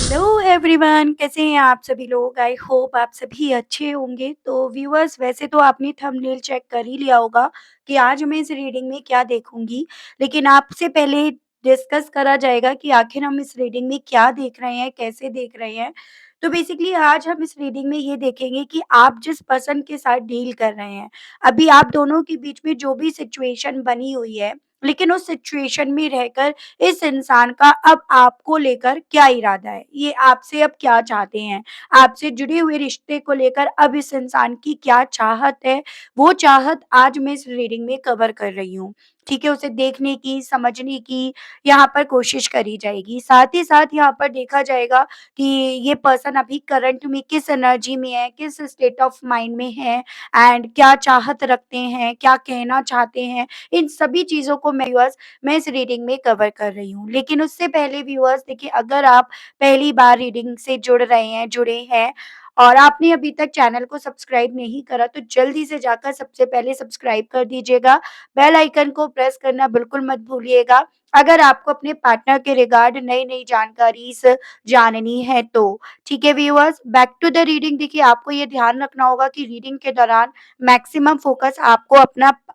Hello everyone, कैसे हैं आप सभी लोग? आई होप आप सभी अच्छे होंगे। तो व्यूअर्स, वैसे तो आपने थंबनेल चेक कर ही लिया होगा कि आज मैं इस रीडिंग में क्या देखूंगी, लेकिन आपसे पहले डिस्कस करा जाएगा कि आखिर हम इस रीडिंग में क्या देख रहे हैं, कैसे देख रहे हैं। तो बेसिकली आज हम इस रीडिंग में ये देखेंगे कि आप जिस पर्सन के साथ डील कर रहे हैं, अभी आप दोनों के बीच में जो भी सिचुएशन बनी हुई है, लेकिन उस सिचुएशन में रहकर इस इंसान का अब आपको लेकर क्या इरादा है? ये आपसे अब क्या चाहते हैं? आपसे जुड़े हुए रिश्ते को लेकर अब इस इंसान की क्या चाहत है? वो चाहत आज मैं इस रीडिंग में कवर कर रही हूँ। ठीक है? उसे देखने की, समझने की यहाँ पर कोशिश करी जाएगी। साथ ही साथ यहाँ पर देखा जाएगा कि ये पर्सन अभी करंट में किस एनर्जी में है, किस स्टेट ऑफ माइंड में है एंड क्या चाहत रखते हैं, क्या कहना चाहते हैं। इन सभी चीज़ों को मैं इस रीडिंग में कवर कर रही हूँ। लेकिन उससे पहले व्यूअर्स देखिए, अगर आप पहली बार रीडिंग से जुड़े हैं और आपने अभी तक चैनल को सब्सक्राइब नहीं करा, तो जल्दी से जाकर सबसे पहले सब्सक्राइब कर दीजिएगा। बेल आइकन को प्रेस करना बिल्कुल मत भूलिएगा। अगर आपको अपने पार्टनर के रिगार्ड नई-नई जानकारीज़ जाननी है तो। ठीक है viewers, back to the reading. देखिए, आपको ये ध्यान रखना होगा कि रीडिंग के दौरान मैक्सिमम फोकस आपको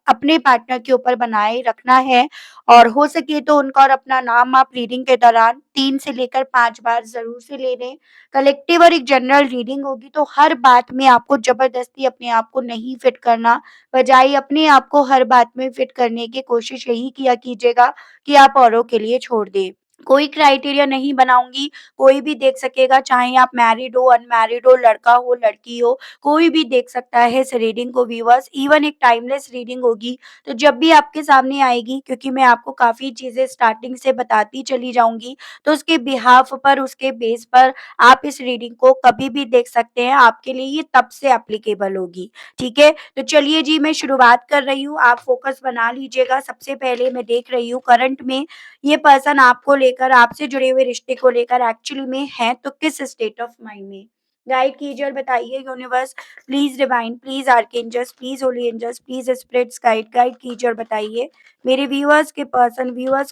अपने पार्टनर के ऊपर बनाए रखना है और हो सके तो उनका और अपना नाम आप रीडिंग के दौरान 3 से लेकर 5 बार ज़रूर से ले लें। कलेक्टिव और एक जनरल रीडिंग होगी, तो हर बात में आपको ज़बरदस्ती अपने आप को नहीं फिट करना, बजाय अपने आप को हर बात में फिट करने की कोशिश यही किया कीजिएगा कि आप औरों के लिए छोड़ दें। कोई क्राइटेरिया नहीं बनाऊँगी, कोई भी देख सकेगा, चाहे आप मैरिड हो, अनमैरिड हो, लड़का हो, लड़की हो, कोई भी देख सकता है इस रीडिंग को व्यूअर्स। इवन एक टाइमलेस रीडिंग होगी, तो जब भी आपके सामने आएगी, क्योंकि मैं आपको काफ़ी चीज़ें स्टार्टिंग से बताती चली जाऊँगी, तो उसके बिहाफ़ पर, उसके बेस पर आप इस रीडिंग को कभी भी देख सकते हैं, आपके लिए ये तब से एप्लीकेबल होगी, ठीक है? तो चलिए जी, मैं शुरुआत कर रही हूँ, आप फ़ोकस बना लीजिएगा। सबसे पहले मैं देख रही हूँ करंट में ये पर्सन आपको लेकर, आपसे जुड़े हुए रिश्ते को लेकर एक्चुअली में है तो किस स्टेट ऑफ माइंड में? गाइड कीजिए और बताइए universe, please divine, please archangels, please holy angels, please spirits guide कीजिए और बताइए मेरे व्यूअर्स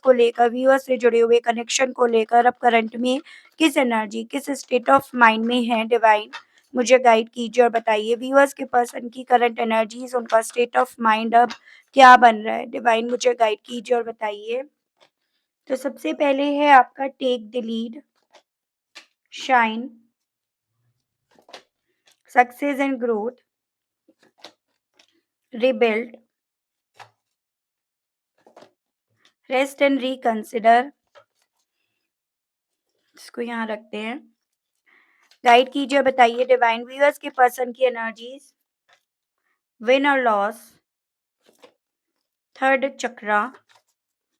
को लेकर, व्यूअर्स से जुड़े हुए कनेक्शन को लेकर अब करंट में किस एनर्जी, किस स्टेट ऑफ माइंड में है डिवाइन? मुझे गाइड कीजिए और बताइए व्यूअर्स के पर्सन की करंट एनर्जीज़, उनका स्टेट ऑफ माइंड अब क्या बन रहा है? डिवाइन मुझे गाइड कीजिए और बताइए। तो सबसे पहले है आपका take the lead, shine, success and growth, rebuild, rest and reconsider. इसको यहाँ रखते हैं। गाइड कीजिए, बताइए डिवाइन व्यूअर्स के पर्सन की एनर्जीज, विन और loss, third chakra,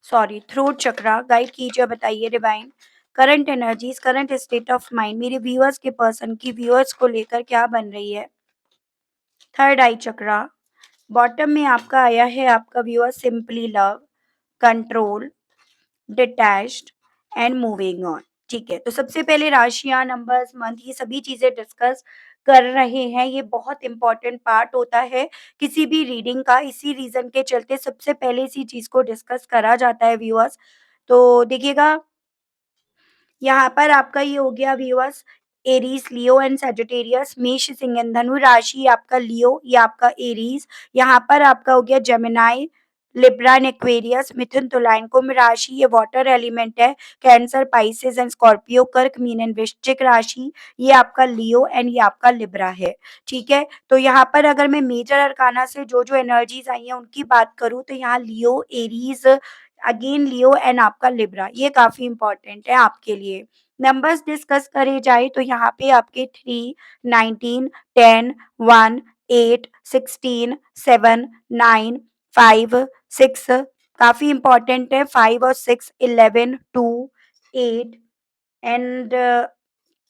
sorry throat chakra. Guide कीजिए, बताइए divine current energies, current state of mind मेरे व्यूअर्स के पर्सन की व्यूअर्स को लेकर क्या बन रही है? थर्ड आई चक्रा। बॉटम में आपका आया है आपका viewer simply love, control, detached and moving on. ठीक है, तो सबसे पहले राशियां, नंबर्स, मंथ, ये सभी चीजें डिस्कस कर रहे हैं। ये बहुत इंपॉर्टेंट पार्ट होता है किसी भी रीडिंग का। इसी रीजन के चलते सबसे पहले इसी चीज को डिस्कस करा जाता है व्यूअर्स। तो देखिएगा, यहाँ पर आपका ये हो गया viewers, Aries, Leo and Sagittarius, मेष, सिंह एंड धनु। राशि आपका लियो, ये आपका एरीज। यहाँ पर आपका हो गया जेमिनाई, लिब्रा एंड एक्वेरियस, मिथुन, तुला एंड कुंभ। राशि ये वाटर एलिमेंट है, कैंसर, पाइसेस एंड स्कॉर्पियो, कर्क, मीन एंड वृश्चिक। राशि ये आपका लियो एंड ये आपका लिब्रा है। ठीक है, तो यहाँ पर अगर मैं मेजर अरकाना से जो जो एनर्जीज आई हैं उनकी बात करूँ, तो यहाँ लियो, एरीज, अगेन लियो एंड आपका लिब्रा, ये काफी इंपॉर्टेंट है आपके लिए। नंबर्स डिस्कस करे जाए तो यहाँ पे आपके 3, 19, 10, 1, 8, 16, 7, 9, 5, 6 काफी इंपॉर्टेंट है। 5 और 6, 11, 2, 8 एंड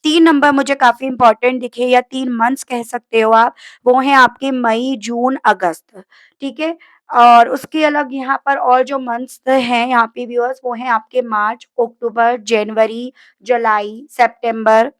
3 नंबर मुझे काफ़ी इम्पोर्टेंट दिखे, या 3 मंथ्स कह सकते हो आप, वो हैं आपके मई, जून, अगस्त, ठीक है? और उसके अलग यहाँ पर और जो मंथ्स हैं यहाँ पे व्यूअर्स, वो हैं आपके मार्च, अक्टूबर, जनवरी, जुलाई, सितंबर,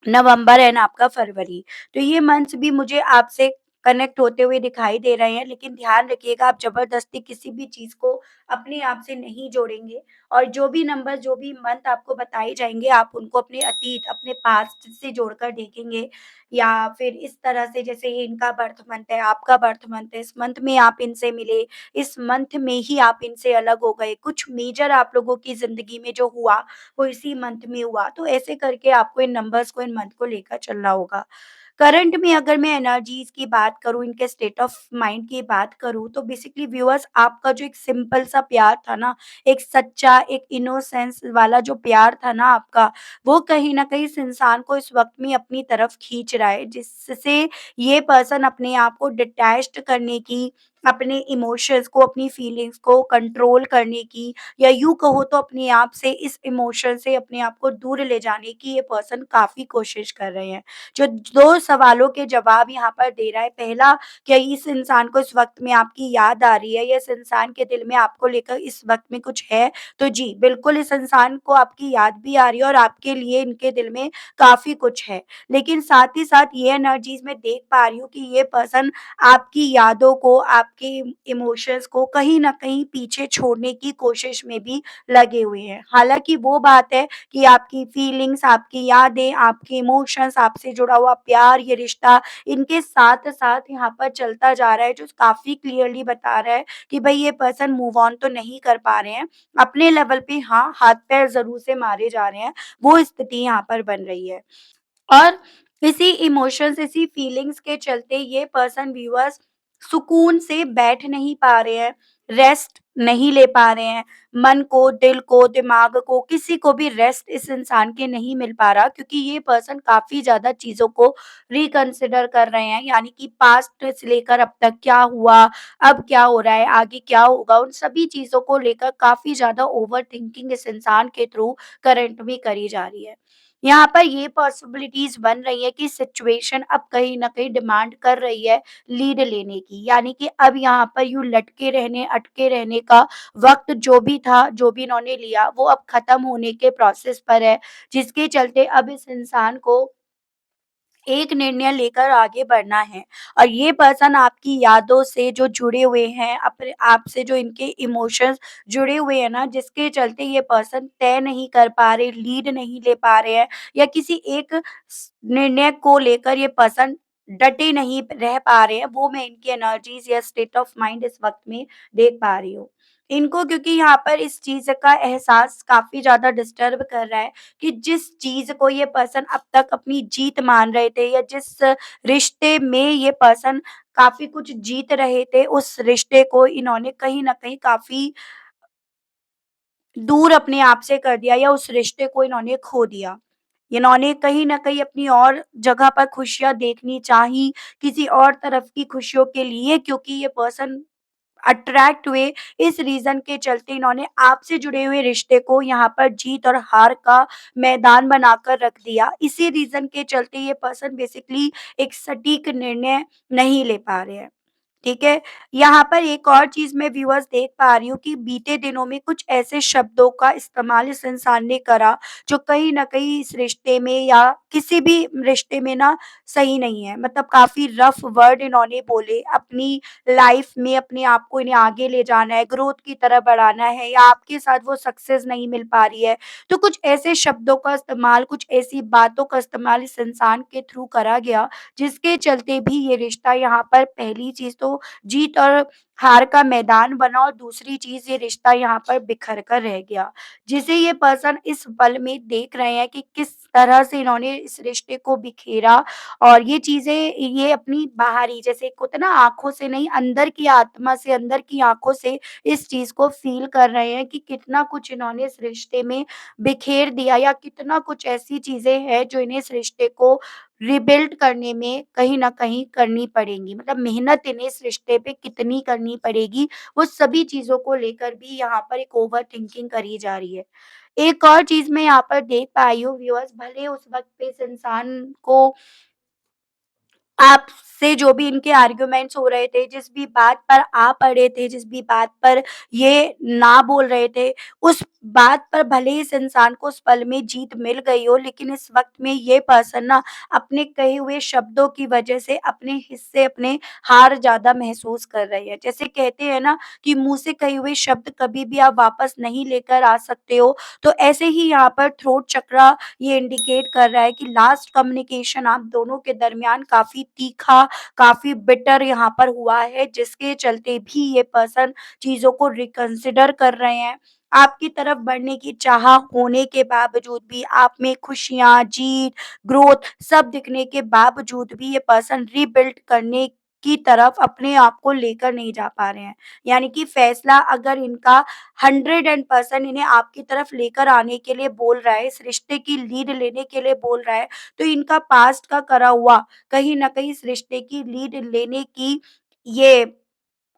नवंबर एंड आपका फरवरी। तो ये मंथ्स भी मुझे आपसे कनेक्ट होते हुए दिखाई दे रहे हैं, लेकिन ध्यान रखिएगा आप ज़बरदस्ती किसी भी चीज़ को अपने आप से नहीं जोड़ेंगे और जो भी नंबर, जो भी मंथ आपको बताए जाएँगे, आप उनको अपने अतीत, अपने पास्ट से जोड़कर देखेंगे या फिर इस तरह से जैसे ये इनका बर्थ मंथ है, आपका बर्थ मंथ है, इस मंथ में आप इनसे मिले, इस मंथ में ही आप इनसे अलग हो गए, कुछ मेजर आप लोगों की ज़िंदगी में जो हुआ, वो इसी मंथ में हुआ। तो ऐसे करके आपको इन नंबर्स को, इन मंथ को लेकर चलना होगा। करंट में अगर मैं एनर्जीज़ की बात करूँ, इनके स्टेट ऑफ माइंड की बात करूँ, तो बेसिकली व्यूअर्स आपका जो एक सिंपल सा प्यार था ना, एक सच्चा, एक इनोसेंस वाला जो प्यार था ना आपका, वो कहीं न कहीं इस इंसान को इस वक़्त में अपनी तरफ खींच रहा है, जिससे ये पर्सन अपने आप को डिटैच्ड करने की, अपने इमोशंस को, अपनी फीलिंग्स को कंट्रोल करने की या यूँ कहो तो अपने आप से इस इमोशन से अपने आप को दूर ले जाने की ये पर्सन काफ़ी कोशिश कर रहे हैं। जो 2 सवालों के जवाब यहाँ पर दे रहा है, पहला, क्या इस इंसान को इस वक़्त में आपकी याद आ रही है या इस इंसान के दिल में आपको लेकर इस वक़्त में कुछ है? तो जी, बिल्कुल इस इंसान को आपकी याद भी आ रही है और आपके लिए इनके दिल में काफ़ी कुछ है। लेकिन साथ ही साथ ये एनर्जीज़ मैं देख पा रही हूँ कि ये पर्सन आपकी यादों को, आपके इमोशंस को कहीं न कहीं पीछे छोड़ने की कोशिश में भी लगे हुए हैं। हालाँकि वो बात है कि आपकी फीलिंग्स, आपकी यादें, आपके इमोशंस, आपसे जुड़ा हुआ प्यार, ये रिश्ता इनके साथ-साथ यहाँ पर चलता जा रहा है, जो काफ़ी क्लियरली बता रहा है कि भई ये पर्सन मूव ऑन तो नहीं कर पा रहे हैं। अपने लेवल पे हाँ, हाथ-पैर ज़रूर से मारे जा रहे हैं, वो स्थिति यहाँ पर बन रही है। और इसी इमोशंस, इसी फीलिंग्स के चलते ये पर्सन व्यूअर्स सुकून से बैठ नहीं पा रहे हैं, रेस्ट नहीं ले पा रहे हैं। मन को, दिल को, दिमाग को, किसी को भी रेस्ट इस इंसान के नहीं मिल पा रहा क्योंकि ये पर्सन काफ़ी ज़्यादा चीज़ों को रिकंसिडर कर रहे हैं। यानी कि पास्ट से लेकर अब तक क्या हुआ, अब क्या हो रहा है, आगे क्या होगा, उन सभी चीज़ों को लेकर काफ़ी ज़्यादा ओवरथिंकिंग इस इंसान के थ्रू करंट में करी जा रही है। यहाँ पर ये पॉसिबिलिटीज़ बन रही है कि सिचुएशन अब कहीं न कहीं डिमांड कर रही है लीड लेने की। यानी कि अब यहाँ पर यूँ लटके रहने, अटके रहने का वक़्त जो भी था, जो भी इन्होंने लिया, वो अब ख़त्म होने के प्रोसेस पर है। जिसके चलते अब इस इंसान को एक निर्णय लेकर आगे बढ़ना है और ये पर्सन आपकी यादों से जो जुड़े हुए हैं, अपने आपसे जो इनके इमोशंस जुड़े हुए हैं ना, जिसके चलते ये पर्सन तय नहीं कर पा रहे, लीड नहीं ले पा रहे हैं या किसी एक निर्णय को लेकर ये पर्सन डटे नहीं रह पा रहे हैं, वो मैं इनकी एनर्जीज या स्टेट ऑफ माइंड इस वक्त में देख पा रही हूँ। इनको क्योंकि यहाँ पर इस चीज का एहसास काफी ज्यादा डिस्टर्ब कर रहा है कि जिस चीज़ को ये पर्सन अब तक अपनी जीत मान रहे थे या जिस रिश्ते में ये पर्सन काफ़ी कुछ जीत रहे थे, उस रिश्ते को इन्होंने कहीं न कहीं काफ़ी दूर अपने आप से कर दिया या उस रिश्ते को इन्होंने खो दिया। इन्होंने कहीं न कहीं अपनी और जगह पर खुशियाँ देखनी चाही, किसी और तरफ की खुशियों के लिए क्योंकि ये पर्सन अट्रैक्ट हुए, इस रीज़न के चलते इन्होंने आपसे जुड़े हुए रिश्ते को यहाँ पर जीत और हार का मैदान बनाकर रख दिया। इसी रीज़न के चलते ये पर्सन बेसिकली एक सटीक निर्णय नहीं ले पा रहे हैं। ठीक है? यहाँ पर एक और चीज़ मैं व्यूअर्स देख पा रही हूँ कि बीते दिनों में कुछ ऐसे शब्दों का इस्तेमाल इस इंसान ने करा, जो कहीं न कहीं इस रिश्ते में या किसी भी रिश्ते में ना सही नहीं है। मतलब काफ़ी रफ़ वर्ड इन्होंने बोले, अपनी लाइफ़ में अपने आप को इन्हें आगे ले जाना है, ग्रोथ की तरफ बढ़ाना है या आपके साथ वो सक्सेस नहीं मिल पा रही है। तो कुछ ऐसे शब्दों का इस्तेमाल, कुछ ऐसी बातों का इस्तेमाल इस इंसान के थ्रू करा गया जिसके चलते भी ये रिश्ता यहाँ पर पहली चीज़ तो जीत और हार का मैदान बना और दूसरी चीज़ ये रिश्ता यहाँ पर बिखर कर रह गया। जिसे ये पर्सन इस पल में देख रहे हैं कि किस तरह से इन्होंने इस रिश्ते को बिखेरा और ये चीज़ें ये अपनी बाहरी जैसे एक होता है ना आँखों से नहीं अंदर की आत्मा से, अंदर की आँखों से इस चीज़ को फ़ील कर रहे हैं कि कितना कुछ इन्होंने इस रिश्ते में बिखेर दिया या कितना कुछ ऐसी चीज़ें हैं जो इन्हें इस रिश्ते को रिबिल्ड करने में कहीं न कहीं करनी पड़ेंगी। मतलब मेहनत इन्हें इस रिश्ते पे कितनी करनी पड़ेगी, वो सभी चीज़ों को लेकर भी यहाँ पर एक ओवरथिंकिंग करी जा रही है। एक और चीज़ मैं यहाँ पर देख पाई हूँ व्यूअर्स भले उस वक़्त पे इस इंसान को आपसे जो भी इनके आर्ग्यूमेंट्स हो रहे थे, जिस भी बात पर आ पड़े थे, जिस भी बात पर ये ना बोल रहे थे, उस बात पर भले इस इंसान को उस पल में जीत मिल गई हो, लेकिन इस वक़्त में ये पर्सन ना अपने कहे हुए शब्दों की वजह से अपने हिस्से, अपने हार ज़्यादा महसूस कर रही है। जैसे कहते हैं ना कि मुँह से कहे हुए शब्द कभी भी आप वापस नहीं लेकर आ सकते हो, तो ऐसे ही यहाँ पर थ्रोट चक्रा ये इंडिकेट कर रहा है कि लास्ट कम्युनिकेशन आप दोनों के दरमियान काफ़ी तीखा, काफ़ी बिटर यहाँ पर हुआ है, जिसके चलते भी ये पर्सन चीज़ों को रिकंसिडर कर रहे हैं। आपकी तरफ बढ़ने की चाह होने के बावजूद भी आप में खुशियाँ, जीत, ग्रोथ सब दिखने के बावजूद भी ये पर्सन रीबिल्ड करने की तरफ अपने आप को लेकर नहीं जा पा रहे हैं। यानी कि फैसला अगर इनका 100% इन्हें आपकी तरफ लेकर आने के लिए बोल रहा है, इस रिश्ते की लीड लेने के लिए बोल रहा है, तो इनका पास्ट का करा हुआ कहीं न कहीं इस रिश्ते की लीड लेने की ये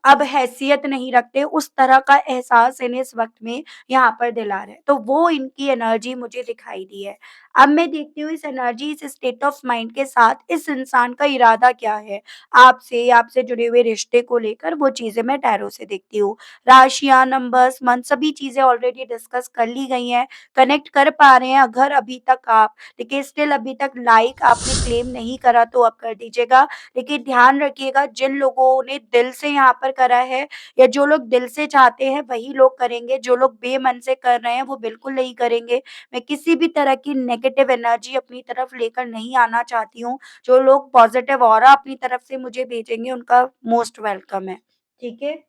अब हैसियत नहीं रखते, उस तरह का एहसास इन्हें इस वक़्त में यहाँ पर दिला रहे हैं। तो वो इनकी एनर्जी मुझे दिखाई दी है। अब मैं देखती हूँ इस एनर्जी, इस स्टेट ऑफ माइंड के साथ इस इंसान का इरादा क्या है? आपसे, आपसे जुड़े हुए रिश्ते को लेकर वो चीज़ें मैं टैरो से देखती हूँ। राशियाँ, नंबर्स, मंथ सभी चीज़ें ऑलरेडी डिस्कस कर ली गई हैं। कनेक्ट कर पा रहे हैं अगर अभी तक आप, देखिए स्टिल अभी तक लाइक आपने क्लेम नहीं करा तो अब कर दीजिएगा। लेकिन ध्यान रखिएगा जिन लोगों ने दिल से यहाँ पर करा है या जो लोग दिल से चाहते हैं वही लोग करेंगे, जो लोग बेमन से कर रहे हैं वो बिल्कुल नहीं करेंगे। मैं किसी भी तरह की नेगेटिव एनर्जी अपनी तरफ लेकर नहीं आना चाहती हूँ। जो लोग पॉजिटिव ऑरा अपनी तरफ से मुझे भेजेंगे उनका मोस्ट वेलकम है। ठीक है?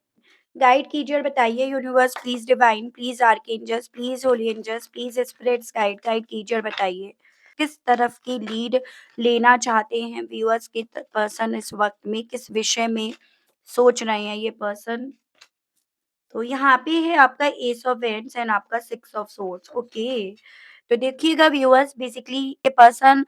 गाइड कीजिए और बताइए universe please divine, please archangels, please holy angels, please spirits guide guide कीजिए और बताइए। किस तरफ की लीड लेना चाहते हैं व्यूअर्स के पर्सन इस वक़्त में, किस विषय में सोच रहे हैं ये पर्सन? तो यहाँ पे है आपका एस ऑफ वैंड्स एंड आपका सिक्स ऑफ सोर्ड्स, ओके। तो देखिएगा व्यूअर्स, बेसिकली ये पर्सन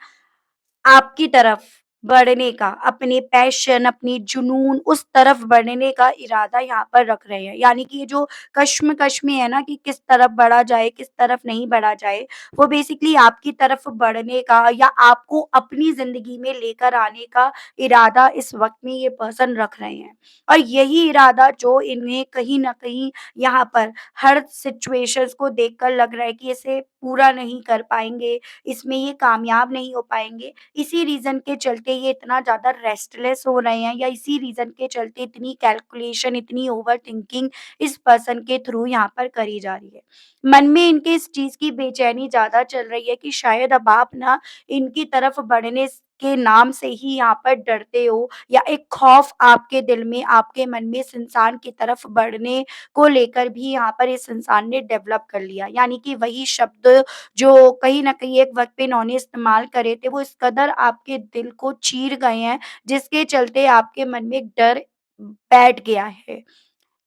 आपकी तरफ बढ़ने का, अपने पैशन, अपनी जुनून उस तरफ बढ़ने का इरादा यहाँ पर रख रहे हैं। यानी कि ये जो कश्मकश में है ना कि किस तरफ बढ़ा जाए, किस तरफ नहीं बढ़ा जाए, वो बेसिकली आपकी तरफ बढ़ने का या आपको अपनी ज़िंदगी में लेकर आने का इरादा इस वक़्त में ये पर्सन रख रहे हैं। और यही इरादा जो इन्हें कहीं न कहीं यहाँ पर हर सिचुएशंस को देखकर लग रहा है कि इसे पूरा नहीं कर पाएँगे, इसमें ये कामयाब नहीं हो पाएँगे। इसी रीज़न के चलते ये इतना ज़्यादा रेस्टलेस हो रहे हैं या इसी रीज़न के चलते इतनी कैलकुलेशन, इतनी ओवरथिंकिंग इस पर्सन के थ्रू यहाँ पर करी जा रही है। मन में इनके इस चीज़ की बेचैनी ज़्यादा चल रही है कि शायद अब आप ना इनकी तरफ बढ़ने के नाम से ही यहाँ पर डरते हो या एक खौफ आपके दिल में, आपके मन में इस इंसान की तरफ बढ़ने को लेकर भी यहाँ पर इस इंसान ने डेवलप कर लिया। यानी कि वही शब्द जो कहीं न कहीं एक वक़्त पे इन्होंने इस्तेमाल करे थे, वो इस कदर आपके दिल को चीर गए हैं, जिसके चलते आपके मन में एक डर बैठ गया है।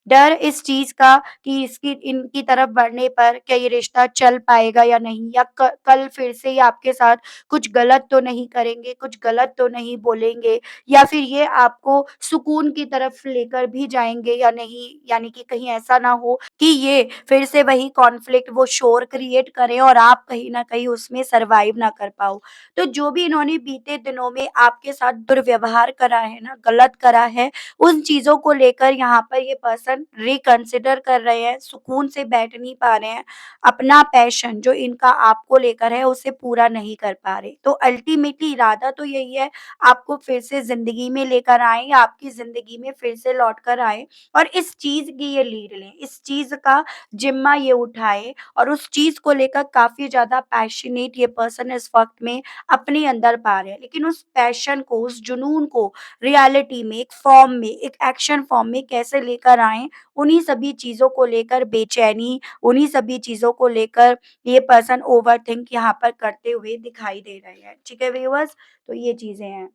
डर इस चीज़ का कि इसकी इनकी तरफ बढ़ने पर क्या ये रिश्ता चल पाएगा या नहीं, या क कल फिर से ये आपके साथ कुछ गलत तो नहीं करेंगे, कुछ गलत तो नहीं बोलेंगे, या फिर ये आपको सुकून की तरफ लेकर भी जाएँगे या नहीं। यानी कि कहीं ऐसा ना हो कि ये फिर से वही कॉन्फ्लिक्ट, वो शोर क्रिएट करें और आप कहीं न कहीं उसमें सर्वाइव ना कर पाओ। तो जो भी इन्होंने बीते दिनों में आपके साथ दुर्व्यवहार करा है ना, गलत करा है, उन चीज़ों को लेकर यहाँ पर ये पर्सन रिकंसिडर कर रहे हैं, सुकून से बैठ नहीं पा रहे हैं, अपना पैशन जो इनका आपको लेकर है उसे पूरा नहीं कर पा रहे। तो अल्टीमेटली इरादा तो यही है, आपको फिर से ज़िंदगी में लेकर आएँ या आपकी ज़िंदगी में फिर से लौट कर आएँ और इस चीज़ की ये लीड लें, इस चीज़ का ज़िम्मा ये उठाएँ और उस चीज़ को लेकर काफ़ी ज़्यादा पैशनेट ये पर्सन इस वक़्त में अपने अंदर पा रहे हैं। लेकिन उस पैशन को, उस जुनून को रियलिटी में, एक फॉर्म में, एक एक्शन फॉर्म में कैसे लेकर आएँ, उन्हीं सभी चीज़ों को लेकर बेचैनी, उन्हीं सभी चीज़ों को लेकर ये पर्सन ओवरथिंक यहाँ पर करते हुए दिखाई दे रहे हैं। ठीक है व्यूअर्स? तो ये चीज़ें हैं।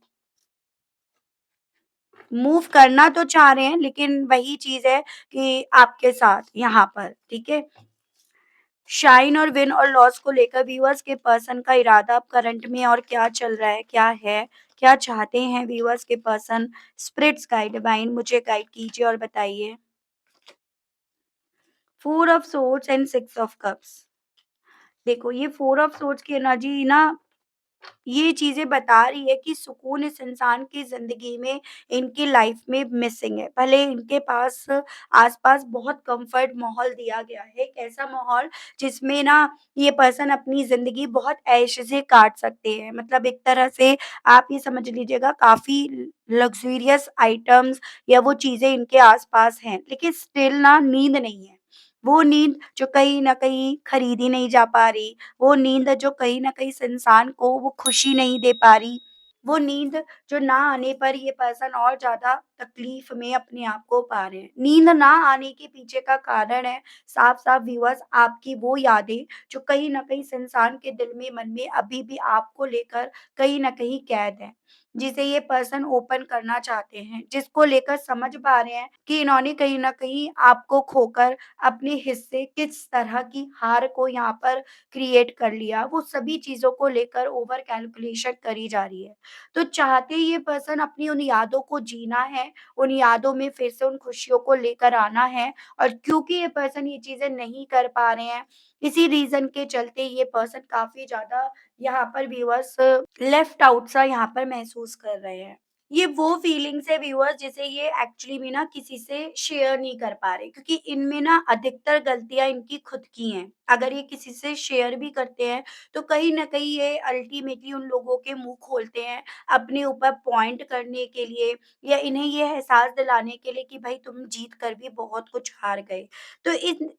मूव करना तो चाह रहे हैं लेकिन वही चीज़ है कि आपके साथ यहाँ पर, ठीक है? शाइन और विन और लॉस को लेकर व्यूअर्स के पर्सन का इरादा अब करंट में और क्या चल रहा है, क्या है, क्या चाहते हैं व्यूअर्स के पर्सन? स्पिरिट्स गाइड डिवाइन मुझे गाइड कीजिए और बताइए। Four of swords and six of cups. देखो ये फोर ऑफ सोर्ड्स की एनर्जी ना ये चीज़ें बता रही है कि सुकून इस इंसान की ज़िंदगी में, इनकी लाइफ़ में मिसिंग है। भले इनके पास आस-पास बहुत कम्फ़र्ट माहौल दिया गया है, एक ऐसा माहौल जिसमें ना ये पर्सन अपनी ज़िंदगी बहुत ऐश से काट सकते हैं। मतलब एक तरह से आप ये समझ लीजिएगा, काफ़ी लग्ज़रियस आइटम्स या वो चीज़ें इनके आस-पास हैं, लेकिन स्टिल ना नींद नहीं है। वो नींद जो कहीं न कहीं खरीदी नहीं जा पा रही, वो नींद जो कहीं न कहीं इस इंसान को वो खुशी नहीं दे पा रही, वो नींद जो ना आने पर ये पर्सन और ज़्यादा तकलीफ़ में अपने आप को पा रहे हैं। नींद ना आने के पीछे का कारण है साफ-साफ व्यूअर्स आपकी वो यादें जो कहीं न कहीं इस इंसान के दिल में, मन में अभी भी आपको लेकर कहीं न कहीं कैद है। जिसे ये पर्सन ओपन करना चाहते हैं, जिसको लेकर समझ पा रहे हैं कि इन्होंने कहीं न कहीं आपको खोकर अपने हिस्से किस तरह की हार को यहाँ पर क्रिएट कर लिया, वो सभी चीज़ों को लेकर ओवर कैलकुलेशन करी जा रही है। तो चाहते ये पर्सन अपनी उन यादों को जीना है, उन यादों में फिर से उन खुशियों को लेकर आना है, और क्योंकि ये पर्सन ये चीज़ें नहीं कर पा रहे हैं, इसी रीज़न के चलते ये पर्सन काफ़ी ज़्यादा यहाँ पर व्यूअर्स लेफ्ट आउट सा यहाँ पर महसूस कर रहे हैं। ये वो फीलिंग्स है व्यूअर्स जिसे ये एक्चुअली में ना किसी से शेयर नहीं कर पा रहे, क्योंकि इनमें ना अधिकतर गलतियाँ इनकी खुद की हैं। अगर ये किसी से शेयर भी करते हैं तो कहीं न कहीं ये अल्टीमेटली उन लोगों के मुँह खोलते हैं अपने ऊपर पॉइंट करने के लिए, या इन्हें ये एहसास दिलाने के लिए कि भई तुम जीत कर भी बहुत कुछ हार गए। तो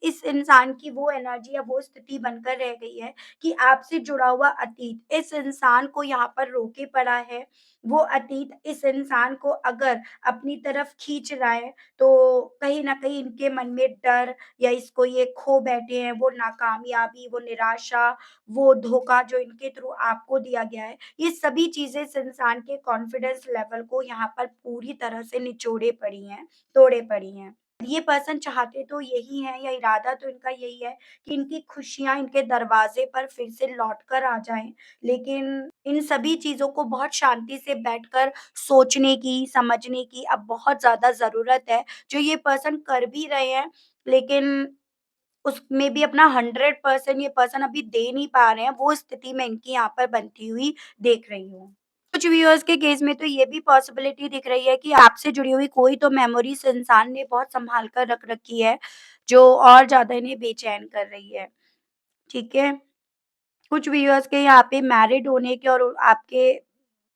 इस इंसान की वो एनर्जी या वो स्थिति बनकर रह गई है कि आपसे जुड़ा हुआ अतीत इस इंसान को यहाँ पर रोके पड़ा है। वो अतीत इस इंसान को अगर अपनी तरफ खींच रहा है, तो कहीं न कहीं इनके मन में डर या इसको ये खो बैठे हैं, वो नाकामयाबी, वो निराशा, वो धोखा जो इनके थ्रू आपको दिया गया है, ये सभी चीज़ें इस इंसान के कॉन्फिडेंस लेवल को यहाँ पर पूरी तरह से निचोड़े पड़ी हैं, तोड़े पड़ी हैं। ये पर्सन चाहते तो यही हैं, या इरादा तो इनका यही है कि इनकी खुशियाँ इनके दरवाज़े पर फिर से लौट कर आ जाएँ। लेकिन इन सभी चीज़ों को बहुत शांति से बैठकर सोचने की, समझने की अब बहुत ज़्यादा ज़रूरत है, जो ये पर्सन कर भी रहे हैं, लेकिन उसमें भी अपना 100% ये पर्सन अभी दे नहीं पा रहे हैं, वो स्थिति मैं इनकी यहाँ पर बनती हुई देख रही हूँ। कुछ व्यूअर्स के केस में तो ये भी पॉसिबिलिटी दिख रही है कि आपसे जुड़ी हुई कोई तो मेमोरीज़ इंसान ने बहुत सँभाल कर रख रखी है, जो और ज़्यादा इन्हें बेचैन कर रही है, ठीक है? कुछ व्यूअर्स के यहाँ पे मैरिड होने के और आपके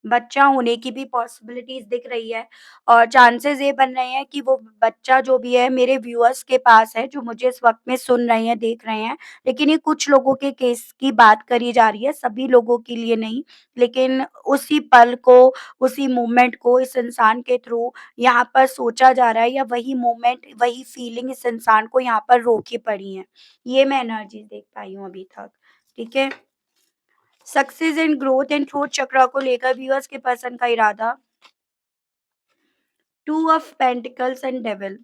बच्चा होने की भी पॉसिबिलिटीज़ दिख रही है, और चांसेस ये बन रहे हैं कि वो बच्चा जो भी है मेरे व्यूअर्स के पास है, जो मुझे इस वक़्त में सुन रहे हैं, देख रहे हैं। लेकिन ये कुछ लोगों के केस की बात करी जा रही है, सभी लोगों के लिए नहीं। लेकिन उसी पल को, उसी मोमेंट को इस इंसान के थ्रू यहाँ पर सोचा जा रहा है, या वही मोमेंट, वही फीलिंग इस इंसान को यहाँ पर रोकी पड़ी है। ये मैं एनर्जी देख पाई हूँ अभी तक, ठीक है? Success and growth and truth chakra को लेकर व्यूअर्स के पर्सन का इरादा, two of pentacles and devil.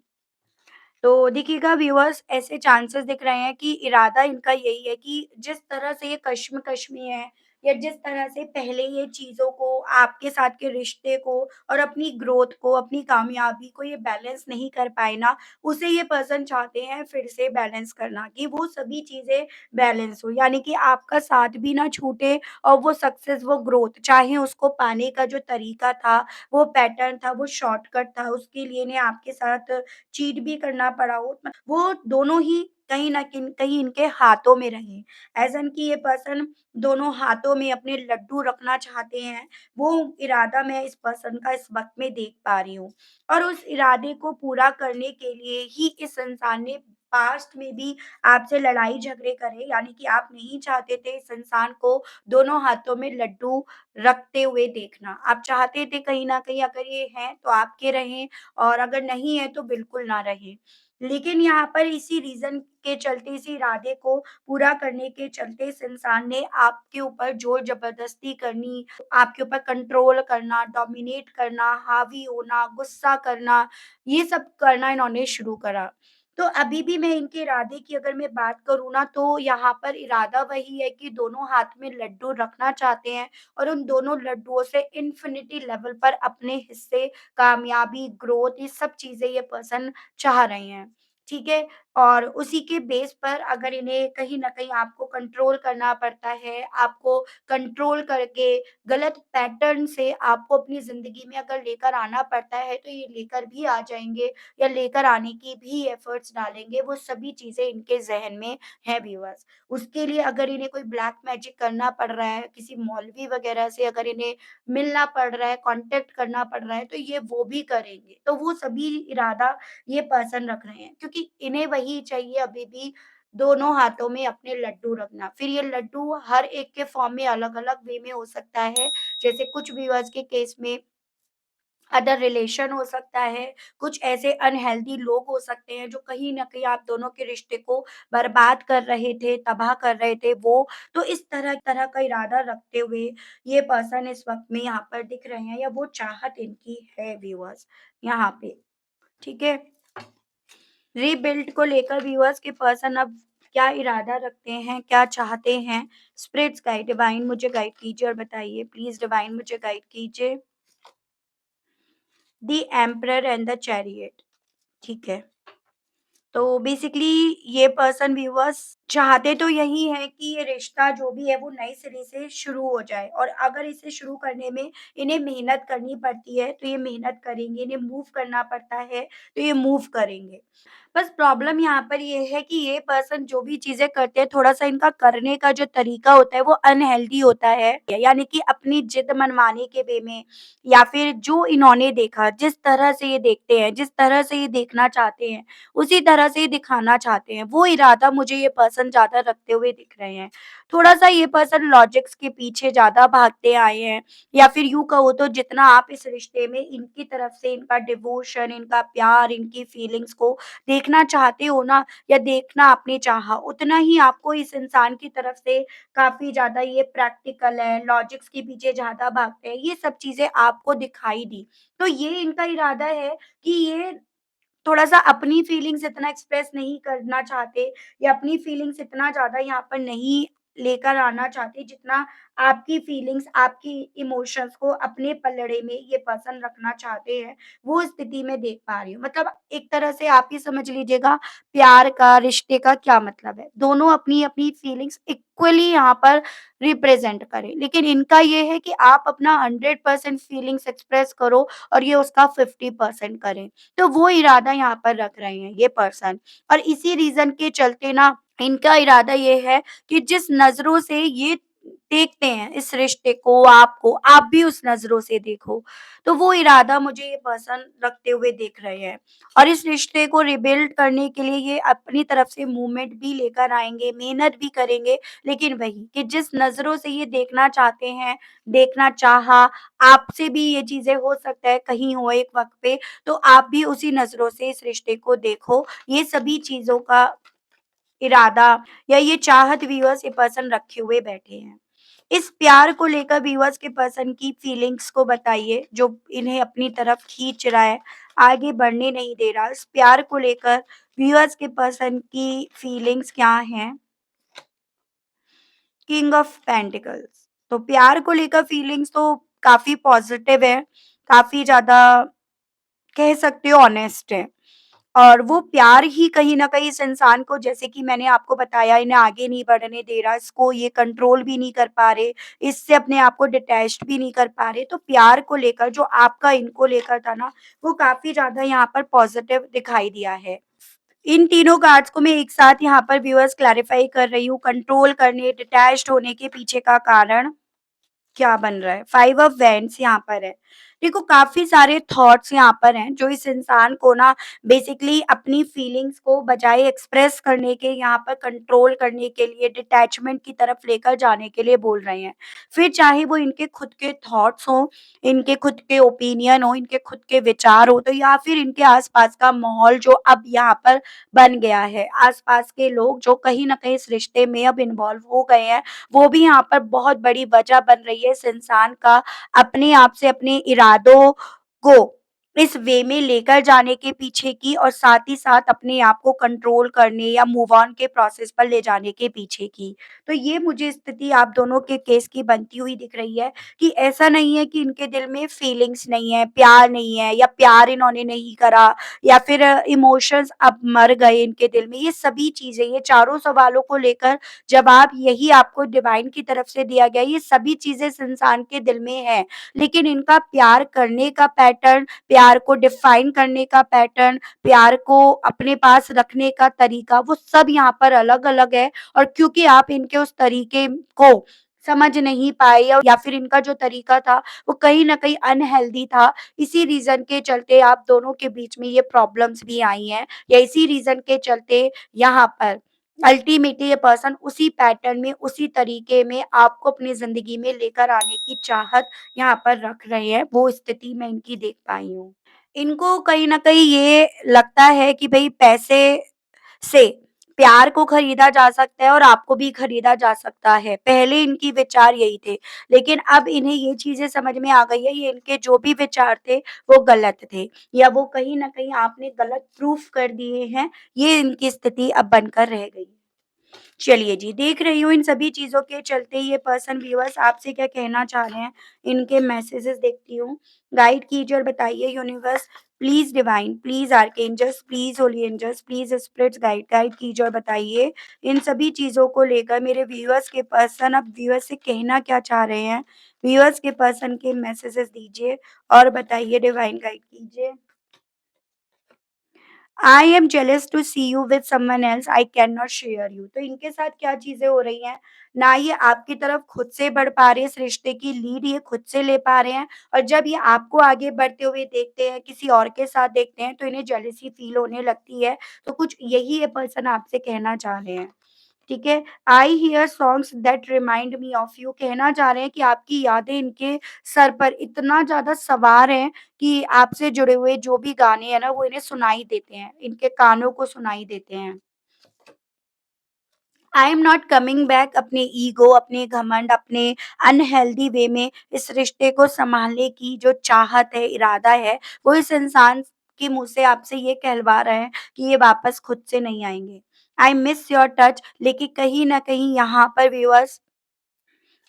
तो देखिएगा व्यूअर्स, ऐसे चांसेस दिख रहे हैं कि इरादा इनका यही है कि जिस तरह से ये कश्मकश में है, या जिस तरह से पहले ये चीज़ों को, आपके साथ के रिश्ते को और अपनी ग्रोथ को, अपनी कामयाबी को ये बैलेंस नहीं कर पाए ना, उसे ये पर्सन चाहते हैं फिर से बैलेंस करना, कि वो सभी चीज़ें बैलेंस हो। यानी कि आपका साथ भी ना छूटे, और वो सक्सेस, वो ग्रोथ, चाहे उसको पाने का जो तरीका था, वो पैटर्न था, वो शॉर्टकट था, उसके लिए इन्हें आपके साथ चीट भी करना पड़ा हो, वो दोनों ही कहीं न कहीं इनके हाथों में रहें। ऐज़ एन कि ये पर्सन दोनों हाथों में अपने लड्डू रखना चाहते हैं, वो इरादा मैं इस पर्सन का इस वक़्त में देख पा रही हूँ। और उस इरादे को पूरा करने के लिए ही इस इंसान ने पास्ट में भी आपसे लड़ाई झगड़े करे, यानी कि आप नहीं चाहते थे इस इंसान को दोनों हाथों में लड्डू रखते हुए देखना। आप चाहते थे कहीं न कहीं अगर ये हैं तो आपके रहें, और अगर नहीं है तो बिल्कुल ना रहे। लेकिन यहाँ पर इसी रीज़न के चलते, इसी इरादे को पूरा करने के चलते इस इंसान ने आपके ऊपर ज़ोर-ज़बरदस्ती करनी, आपके ऊपर कंट्रोल करना, डोमिनेट करना, हावी होना, गुस्सा करना, ये सब करना इन्होंने शुरू करा। तो अभी भी मैं इनके इरादे की अगर मैं बात करूँ ना, तो यहाँ पर इरादा वही है कि दोनों हाथ में लड्डू रखना चाहते हैं, और उन दोनों लड्डुओं से इन्फिनिटी लेवल पर अपने हिस्से, कामयाबी, ग्रोथ, ये सब चीज़ें ये पर्सन चाह रहे हैं। ठीक है? और उसी के बेस पर अगर इन्हें कहीं न कहीं आपको कंट्रोल करना पड़ता है, आपको कंट्रोल करके गलत पैटर्न से आपको अपनी ज़िंदगी में अगर लेकर आना पड़ता है, तो ये लेकर भी आ जाएँगे या लेकर आने की भी एफ़र्ट्स डालेंगे, वो सभी चीज़ें इनके ज़हन में हैं व्यूअर्स। उसके लिए अगर इन्हें कोई ब्लैक मैजिक करना पड़ रहा है, किसी मौलवी वग़ैरह से अगर इन्हें मिलना पड़ रहा है, कॉन्टैक्ट करना पड़ रहा है, तो ये वो भी करेंगे। तो वो सभी इरादा ये पर्सन रख रहे हैं क्योंकि इन्हें वही चाहिए अभी भी दोनों हाथों में अपने लड्डू रखना। फिर ये लड्डू हर एक के फॉर्म में अलग-अलग वे में हो सकता है। जैसे कुछ व्यूअर्स के केस में अदर रिलेशन हो सकता है, कुछ ऐसे अनहेल्दी लोग हो सकते हैं जो कहीं न कहीं आप दोनों के रिश्ते को बर्बाद कर रहे थे, तबाह कर रहे थे वो। तो इस तरह का इरादा रखते हुए ये पर्सन इस वक़्त में यहाँ पर दिख रहे हैं या वो चाहत इनकी है व्यूअर्स यहाँ पे, ठीक है? रीबिल्ड को लेकर व्यूअर्स के पर्सन अब क्या इरादा रखते हैं, क्या चाहते हैं? स्पिरिट्स गाइड डिवाइन मुझे गाइड कीजिए और बताइए प्लीज़ डिवाइन मुझे गाइड कीजिए। The emperor and the chariot ठीक है। तो बेसिकली ये पर्सन व्यूअर्स चाहते तो यही है कि ये रिश्ता जो भी है वो नए सिरे से शुरू हो जाए और अगर इसे शुरू करने में इन्हें मेहनत करनी पड़ती है, तो ये मेहनत करेंगे, इन्हें मूव करना पड़ता है, तो ये मूव करेंगे। बस प्रॉब्लम यहाँ पर ये है कि ये पर्सन जो भी चीज़ें करते हैं, थोड़ा-सा इनका करने का जो तरीका होता है, वो अनहेल्दी होता है। यानी कि अपनी जिद मनवाने के वे में या फिर जो इन्होंने देखा, जिस तरह से ये देखते हैं, जिस तरह से ये देखना चाहते हैं, उसी तरह से ये दिखाना चाहते हैं। वो इरादा मुझे ये पर्सन ज़्यादा रखते हुए दिख रहे हैं। थोड़ा-सा ये पर्सन लॉजिक्स के पीछे ज़्यादा भागते आए हैं या फिर यूँ कहो तो जितना आप इस रिश्ते में इनकी तरफ से इनका डिवोशन, इनका प्यार, इनकी फीलिंग्स को देखना चाहते हो ना या देखना आपने चाहा, उतना ही आपको इस इंसान की तरफ से काफ़ी ज़्यादा ये प्रैक्टिकल है, लॉजिक्स के पीछे ज़्यादा भागते हैं, ये सब चीज़ें आपको दिखाई दी। तो ये इनका इरादा है कि ये थोड़ा-सा अपनी फीलिंग्स इतना एक्सप्रेस नहीं करना चाहते या अपनी फीलिंग्स इतना ज़्यादा यहाँ पर नहीं लेकर आना चाहते, जितना आपकी फीलिंग्स, आपकी इमोशंस को अपने पल्लड़े में ये पर्सन रखना चाहते हैं, वो स्थिति मैं देख पा रही हूँ। मतलब एक तरह से आप ये समझ लीजिएगा प्यार का, रिश्ते का क्या मतलब है। दोनों अपनी-अपनी फीलिंग्स इक्वली यहाँ पर रिप्रेज़ेंट करें, लेकिन इनका ये है कि आप अपना 100% फीलिंग्स एक्सप्रेस करो और ये उसका 50% करें। तो वो इरादा यहाँ पर रख रहे हैं ये पर्सन और इसी रीज़न के चलते ना इनका इरादा ये है कि जिस नज़रों से ये देखते हैं इस रिश्ते को, आपको, आप भी उस नज़रों से देखो। तो वो इरादा मुझे ये पर्सन रखते हुए दिख रहे हैं और इस रिश्ते को रिबिल्ड करने के लिए ये अपनी तरफ से मूवमेंट भी लेकर आएँगे, मेहनत भी करेंगे, लेकिन वही कि जिस नज़रों से ये देखना चाहते हैं, देखना चाहा, आपसे भी ये चीज़ें हो सकता है कहीं हो एक वक़्त पे तो आप भी उसी नज़रों से इस रिश्ते को देखो। ये सभी चीज़ों का इरादा या ये चाहत व्यूअर्स ये पर्सन रखे हुए बैठे हैं। इस प्यार को लेकर व्यूअर्स के पर्सन की फीलिंग्स को बताइए, जो इन्हें अपनी तरफ खींच रहा है, आगे बढ़ने नहीं दे रहा। इस प्यार को लेकर व्यूअर्स के पर्सन की फीलिंग्स क्या हैं? King of pentacles. तो प्यार को लेकर फीलिंग्स तो काफ़ी पॉज़िटिव है, काफ़ी ज़्यादा कह सकते हो ऑनेस्ट है। और वो प्यार ही कहीं न कहीं इस इंसान को जैसे कि मैंने आपको बताया इन्हें आगे नहीं बढ़ने दे रहा, इसको ये कंट्रोल भी नहीं कर पा रहे, इससे अपने आप को डिटैच्ड भी नहीं कर पा रहे। तो प्यार को लेकर जो आपका इनको लेकर था ना, वो काफ़ी ज़्यादा यहाँ पर पॉज़िटिव दिखाई दिया है। इन तीनों कार्ड्स को मैं एक साथ यहाँ पर व्यूअर्स क्लैरिफ़ाई कर रही हूँ, कंट्रोल करने, डिटैच्ड होने के पीछे का कारण क्या बन रहा है? 5 ऑफ वैंड्स यहाँ पर है। देखो काफ़ी सारे थॉट्स यहाँ पर हैं जो इस इंसान को ना बेसिकली अपनी फीलिंग्स को बजाय एक्सप्रेस करने के यहाँ पर कंट्रोल करने के लिए डिटैचमेंट की तरफ लेकर जाने के लिए बोल रहे हैं। फिर चाहे वो इनके खुद के थॉट्स हों, इनके खुद के ओपिनियन हो, इनके खुद के विचार हो तो या फिर इनके आस-पास का माहौल जो अब यहाँ पर बन गया है। आस-पास के लोग जो कहीं न कहीं इस रिश्ते में अब इन्वॉल्व हो गए हैं वो भी यहाँ पर बहुत बड़ी वजह बन रही है इस इंसान का अपने आप से अपने इरादों को इस वे में लेकर जाने के पीछे की और साथ ही साथ अपने आप को कंट्रोल करने या मूव ऑन के प्रोसेस पर ले जाने के पीछे की। तो ये मुझे स्थिति आप दोनों के केस की बनती हुई दिख रही है कि ऐसा नहीं है कि इनके दिल में फीलिंग्स नहीं है, प्यार नहीं है या प्यार इन्होंने नहीं करा या फिर इमोशंस अब मर गए इनके दिल में। ये सभी चीज़ें, ये चारों सवालों को लेकर जवाब यही आपको डिवाइन की तरफ से दिया गया है। ये सभी चीज़ें इस इंसान के दिल में हैं, लेकिन इनका प्यार करने का पैटर्न, प्यार को डिफाइन करने का पैटर्न, प्यार को अपने पास रखने का तरीका, वो सब यहाँ पर अलग-अलग है। और क्योंकि आप इनके उस तरीके को समझ नहीं पाए या फिर इनका जो तरीका था वो कहीं न कहीं अनहेल्दी था, इसी रीज़न के चलते आप दोनों के बीच में ये प्रॉब्लम्स भी आई हैं या इसी रीज़न के चलते यहाँ पर अल्टीमेटली ये पर्सन उसी पैटर्न में, उसी तरीके में आपको अपनी ज़िंदगी में लेकर आने की चाहत यहाँ पर रख रहे हैं, वो स्थिति मैं इनकी देख पाई हूँ। इनको कहीं न कहीं ये लगता है कि भई पैसे से प्यार को खरीदा जा सकता है और आपको भी खरीदा जा सकता है। पहले इनकी विचार यही थे, लेकिन अब इन्हें ये चीज़ें समझ में आ गई है, ये इनके जो भी विचार थे, वो गलत थे या वो कहीं न कहीं आपने गलत प्रूफ कर दिए हैं, ये इनकी स्थिति अब बनकर रह गई है। चलिए जी, देख रही हूँ इन सभी चीज़ों के चलते ये पर्सन व्यूअर्स आपसे क्या कहना चाह रहे हैं, इनके मैसेजेस देखती हूँ। गाइड कीजिए और बताइए universe, please divine, please archangels, please holy angels, please spirits guide guide कीजिए और बताइए इन सभी चीज़ों को लेकर मेरे व्यूअर्स के पर्सन अब व्यूअर्स से कहना क्या चाह रहे हैं? व्यूअर्स के पर्सन के मैसेजेस दीजिए और बताइए डिवाइन गाइड कीजिए। I am jealous to see you with someone else I can not share you. तो इनके साथ क्या चीज़ें हो रही हैं, ना ये आपकी तरफ खुद से बढ़ पा रहे हैं, इस रिश्ते की लीड ये खुद से ले पा रहे हैं और जब ये आपको आगे बढ़ते हुए देखते हैं, किसी और के साथ देखते हैं, तो इन्हें जेलसी फ़ील होने लगती है। तो कुछ यही ये पर्सन आपसे कहना चाह रहे हैं। ठीक है? I hear songs that remind me of you, कहना चाह रहे हैं कि आपकी यादें इनके सर पर इतना ज़्यादा सवार हैं कि आपसे जुड़े हुए जो भी गाने हैं ना, वो इन्हें सुनाई देते हैं, इनके कानों को सुनाई देते हैं। I am not coming back, अपने ईगो, अपने घमंड, अपने अनहेल्दी वे में इस रिश्ते को सँभालने की जो चाहत है, इरादा है, वो इस इंसान के मुँह से आपसे ये कहलवा रहे हैं कि ये वापस खुद से नहीं आएँगे। आई मिस योर टच, लेकिन कहीं न कहीं यहाँ पर व्यूअर्स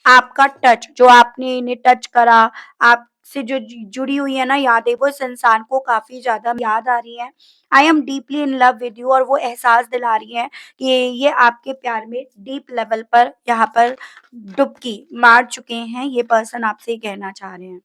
आपका टच, जो आपने इन्हें टच करा, आपसे जो जुड़ी हुई है ना यादें, वो इस इंसान को काफ़ी ज़्यादा याद आ रही हैं। I am deeply in love with you, और वो एहसास दिला रही हैं कि ये आपके प्यार में डीप लेवल पर यहाँ पर डुबकी मार चुके हैं, ये पर्सन आपसे ये कहना चाह रहे हैं।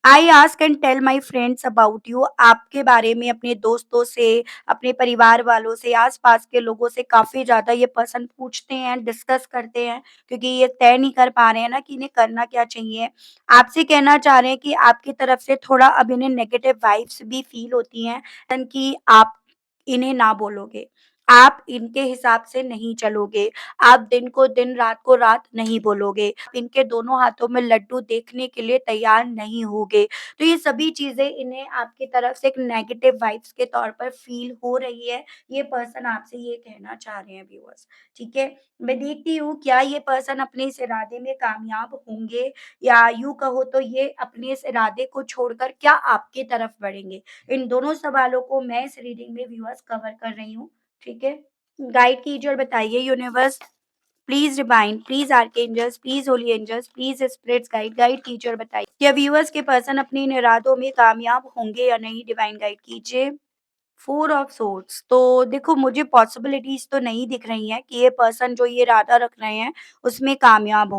I ask and tell my friends about you, आपके बारे में अपने दोस्तों से, अपने परिवार वालों से, आस-पास के लोगों से काफ़ी ज़्यादा ये पर्सन पूछते हैं, डिस्कस करते हैं, क्योंकि ये तय नहीं कर पा रहे हैं ना कि इन्हें करना क्या चाहिए। आपसे कहना चाह रहे हैं कि आपकी तरफ से थोड़ा अब इन्हें नेगेटिव वाइब्स भी फ़ील होती हैं, कि आप इन्हें ना बोलोगे। आप इनके हिसाब से नहीं चलोगे, आप दिन को दिन, रात को रात नहीं बोलोगे, आप इनके दोनों हाथों में लड्डू देखने के लिए तैयार नहीं होगे। तो ये सभी चीज़ें इन्हें आपकी तरफ से एक नेगेटिव वाइब्स के तौर पर फ़ील हो रही है। ये पर्सन आपसे ये कहना चाह रहे हैं व्यूअर्स, ठीक है? मैं देखती हूँ क्या ये पर्सन अपने इस इरादे में कामयाब होंगे या यूँ कहो तो ये अपने इस इरादे को छोड़कर क्या आपकी तरफ बढ़ेंगे? इन दोनों सवालों को मैं इस रीडिंग में व्यूअर्स कवर कर रही हूँ, ठीक है? गाइड कीजिए और बताइए universe, please divine, please archangels, please holy angels, please spirits guide guide कीजिए और बताइए क्या व्यूअर्स के पर्सन अपने इन इरादों में कामयाब होंगे या नहीं? डिवाइन गाइड कीजिए। फोर ऑफ सोर्ड्स, तो देखो मुझे पॉसिबिलिटीज़ तो नहीं दिख रही हैं कि ये पर्सन जो ये इरादा रख रहे हैं, उसमें कामयाब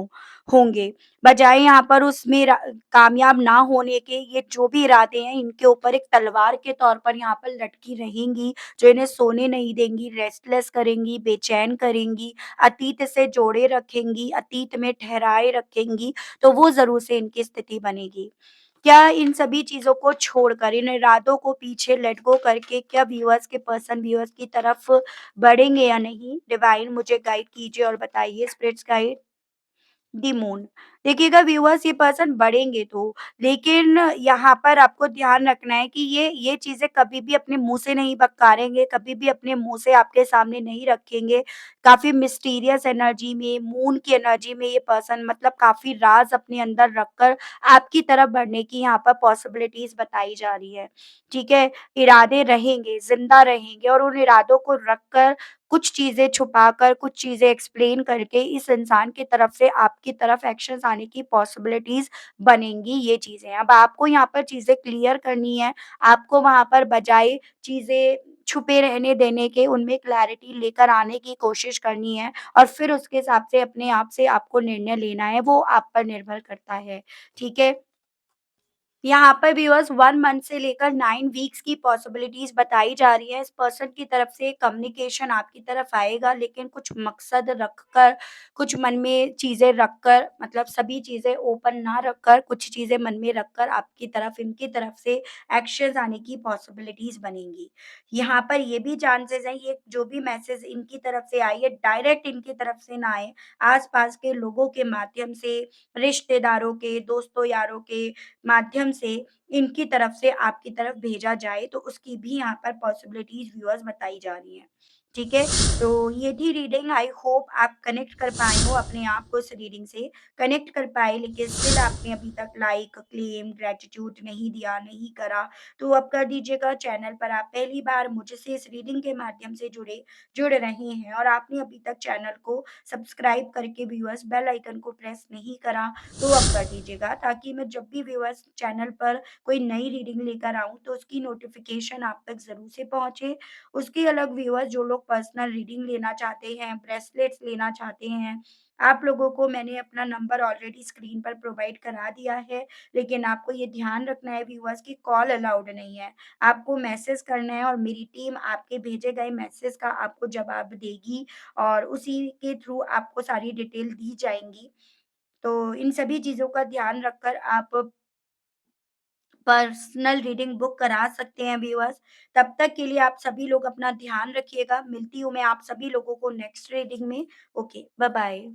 होंगे। बजाय यहाँ पर उसमें कामयाब ना होने के, ये जो भी इरादे हैं इनके ऊपर एक तलवार के तौर पर यहाँ पर लटकी रहेंगी, जो इन्हें सोने नहीं देंगी, रेस्टलेस करेंगी, बेचैन करेंगी, अतीत से जोड़े रखेंगी, अतीत में ठहराए रखेंगी, तो वो ज़रूर से इनकी स्थिति बनेगी। क्या इन सभी चीज़ों को छोड़कर, इन इरादों को पीछे लेट गो करके क्या व्यूअर्स के पर्सन व्यूअर्स की तरफ बढ़ेंगे या नहीं? डिवाइन मुझे गाइड कीजिए और बताइए स्पिरिट्स गाइड। द मून, देखिएगा व्यूअर्स, ये पर्सन बढ़ेंगे तो, लेकिन यहाँ पर आपको ध्यान रखना है कि ये चीज़ें कभी भी अपने मुँह से नहीं बक्कारेंगे, कभी भी अपने मुँह से आपके सामने नहीं रखेंगे। काफ़ी मिस्टीरियस एनर्जी में, मून की एनर्जी में ये पर्सन मतलब काफ़ी राज़ अपने अंदर रखकर आपकी तरफ बढ़ने की यहाँ पर पॉसिबिलिटीज़ बताई जा रही है, ठीक है? इरादे रहेंगे, ज़िंदा रहेंगे और उन इरादों को रखकर कुछ चीज़ें छुपाकर, कुछ चीज़ें एक्सप्लेन करके इस इंसान की तरफ से आपकी तरफ एक्शंस आने की पॉसिबिलिटीज़ बनेंगी, ये चीज़ें। अब आपको यहाँ पर चीज़ें क्लियर करनी है, आपको वहाँ पर बजाए चीज़ें छुपे रहने देने के उनमें क्लैरिटी लेकर आने की कोशिश करनी है और फिर उसके हिसाब से अपने आप से आपको निर्णय लेना है, वो आप पर निर्भर करता है, ठीक है? यहाँ पर व्यूअर्स 1 मंथ से लेकर 9 वीक्स की पॉसिबिलिटीज़ बताई जा रही है। इस पर्सन की तरफ से कम्युनिकेशन आपकी तरफ आएगा, लेकिन कुछ मकसद रखकर, कुछ मन में चीज़ें रखकर मतलब सभी चीज़ें ओपन ना रखकर, कुछ चीज़ें मन में रखकर आपकी तरफ इनकी तरफ से एक्शंस आने की पॉसिबिलिटीज़ बनेंगी। यहाँ पर ये भी चांसेज़ हैं, ये जो भी मैसेज इनकी तरफ से आई है, डायरेक्ट इनकी तरफ से ना आए, आस-पास के लोगों के माध्यम से, रिश्तेदारों के, दोस्तों यारों के माध्यम से इनकी तरफ से आपकी तरफ भेजा जाए, तो उसकी भी यहाँ पर पॉसिबिलिटीज़ व्यूअर्स बताई जा रही हैं। ठीक है? तो ये थी रीडिंग, आई होप आप कनेक्ट कर पाए हो अपने आप को इस रीडिंग से, कनेक्ट कर पाए, लेकिन स्टिल आपने अभी तक लाइक, क्लेम, ग्रैटिट्यूड नहीं दिया, नहीं करा, तो अब कर दीजिएगा। चैनल पर आप पहली बार मुझसे इस रीडिंग के माध्यम से जुड़ रहे हैं और आपने अभी तक चैनल को सब्सक्राइब करके व्यूअर्स बेल आइकन को प्रेस नहीं करा, तो अब कर दीजिएगा, ताकि मैं जब भी व्यूअर्स चैनल पर कोई नई रीडिंग लेकर आऊँ तो उसकी नोटिफ़िकेशन आप तक ज़रूर से पहुँचे। उसके अलग व्यूअर्स जो लोग पर्सनल रीडिंग लेना चाहते हैं, ब्रेसलेट्स लेना चाहते हैं, आप लोगों को मैंने अपना नंबर ऑलरेडी स्क्रीन पर प्रोवाइड करा दिया है, लेकिन आपको ये ध्यान रखना है व्यूअर्स कि कॉल अलाउड नहीं है। आपको मैसेज करना है और मेरी टीम आपके भेजे गए मैसेज का आपको जवाब देगी और उसी के थ्रू आपको सारी डिटेल दी जाएँगी। तो इन सभी चीज़ों का ध्यान रखकर आप पर्सनल रीडिंग बुक करा सकते हैं व्यूअर्स। तब तक के लिए आप सभी लोग अपना ध्यान रखिएगा। मिलती हूँ मैं आप सभी लोगों को नेक्स्ट रीडिंग में। Okay, bye-bye.